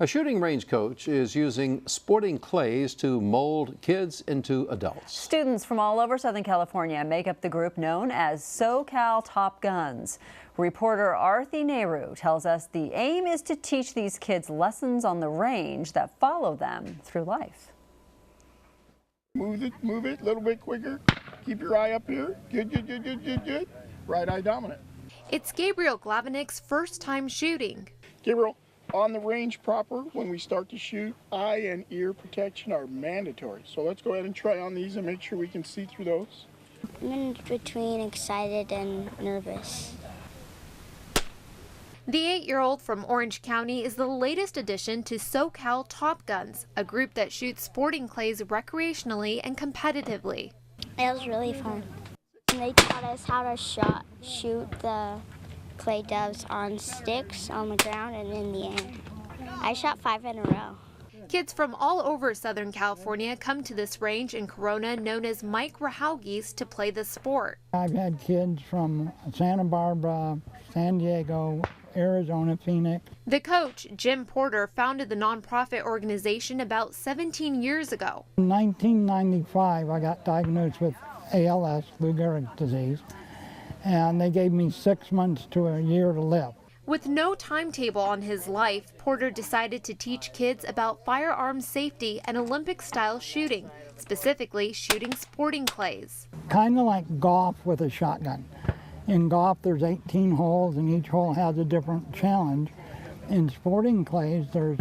A shooting range coach is using sporting clays to mold kids into adults. Students from all over Southern California make up the group known as SoCal Top Guns. Reporter Arti Nehru tells us the aim is to teach these kids lessons on the range that follow them through life. Move it a little bit quicker. Keep your eye up here. Good. Right eye dominant. It's Gabriel Glavinik's first time shooting. Gabriel, on the range proper, when we start to shoot, eye and ear protection are mandatory. So let's go ahead and try on these and make sure we can see through those. I'm in between excited and nervous. The 8-year-old from Orange County is the latest addition to SoCal Top Guns, a group that shoots sporting clays recreationally and competitively. It was really fun. And they taught us how to shoot the clay doves on sticks, on the ground, and in the air. I shot 5 in a row. Kids from all over Southern California come to this range in Corona known as Mike Rahaugi's to play the sport. I've had kids from Santa Barbara, San Diego, Arizona, Phoenix. The coach, Jim Porter, founded the nonprofit organization about 17 years ago. In 1995, I got diagnosed with ALS, Lou Gehrig's disease, and they gave me 6 months to a year to live. With no timetable on his life, Porter decided to teach kids about firearm safety and Olympic-style shooting, specifically shooting sporting clays. Kind of like golf with a shotgun. In golf, there's 18 holes, and each hole has a different challenge. In sporting clays, there's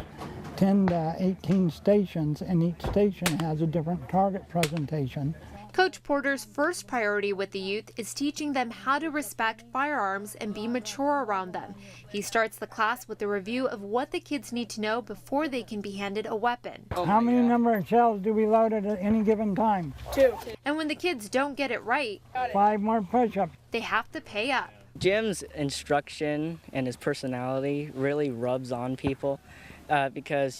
10 to 18 stations, and each station has a different target presentation. Coach Porter's first priority with the youth is teaching them how to respect firearms and be mature around them. He starts the class with a review of what the kids need to know before they can be handed a weapon. How many number of shells do we load at any given time? 2. And when the kids don't get it right, 5 more push-ups. they have to pay up. Jim's instruction and his personality really rubs on people because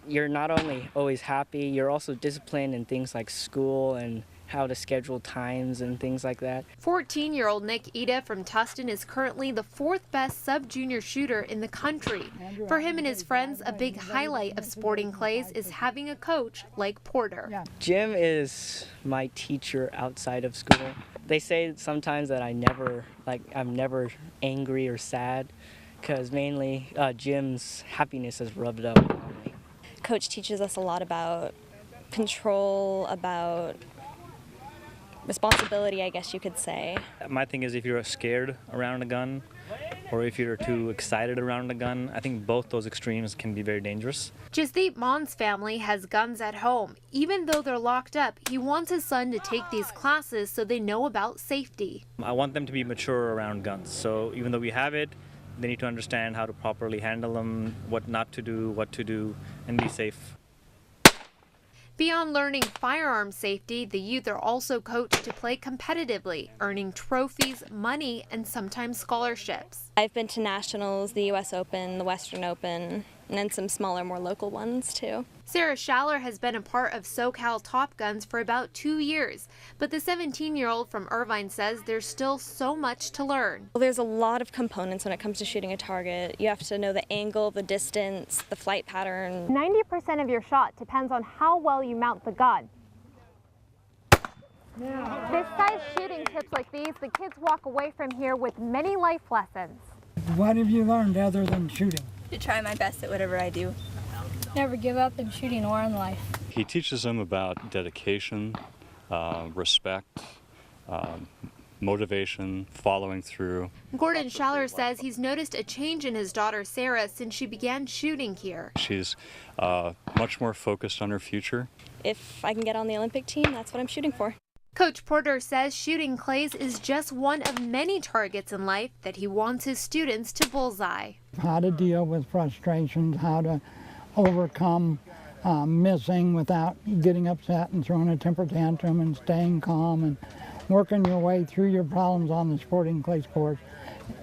you're not only always happy, you're also disciplined in things like school and how to schedule times and things like that. 14-year-old Nick Ida from Tustin is currently the 4th best sub-junior shooter in the country. For him and his friends, a big highlight of sporting clays is having a coach like Porter. Jim is my teacher outside of school. They say sometimes that I'm never angry or sad because mainly Jim's happiness has rubbed up on me. Coach teaches us a lot about control, about responsibility, I guess you could say. My thing is if you're scared around a gun or if you're too excited around a gun, I think both those extremes can be very dangerous. Jasdeep Man's family has guns at home. Even though they're locked up, he wants his son to take these classes so they know about safety. I want them to be mature around guns. So even though we have it, they need to understand how to properly handle them, what not to do, what to do, and be safe. Beyond learning firearm safety, the youth are also coached to play competitively, earning trophies, money, and sometimes scholarships. I've been to nationals, the U.S. Open, the Western Open, and then some smaller, more local ones too. Sarah Schaller has been a part of SoCal Top Guns for about 2 years, but the 17-year-old from Irvine says there's still so much to learn. Well, there's a lot of components when it comes to shooting a target. You have to know the angle, the distance, the flight pattern. 90% of your shot depends on how well you mount the gun. Besides shooting tips like these, the kids walk away from here with many life lessons. What have you learned other than shooting? To try my best at whatever I do. Never give up in shooting or in life. He teaches them about dedication, respect, motivation, following through. Gordon Schaller says he's noticed a change in his daughter Sarah since she began shooting here. She's much more focused on her future. If I can get on the Olympic team, that's what I'm shooting for. Coach Porter says shooting clays is just one of many targets in life that he wants his students to bullseye. How to deal with frustrations, how to overcome missing without getting upset and throwing a temper tantrum and staying calm and working your way through your problems on the sporting clay course,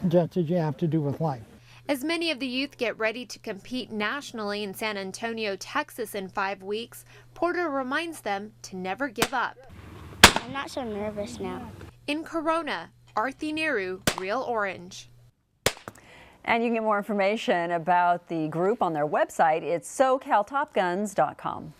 just as you have to do with life. As many of the youth get ready to compete nationally in San Antonio, Texas in 5 weeks, Porter reminds them to never give up. I'm not so nervous now. In Corona, Arti Nehru, Real Orange. And you can get more information about the group on their website. It's SoCalTopGuns.com.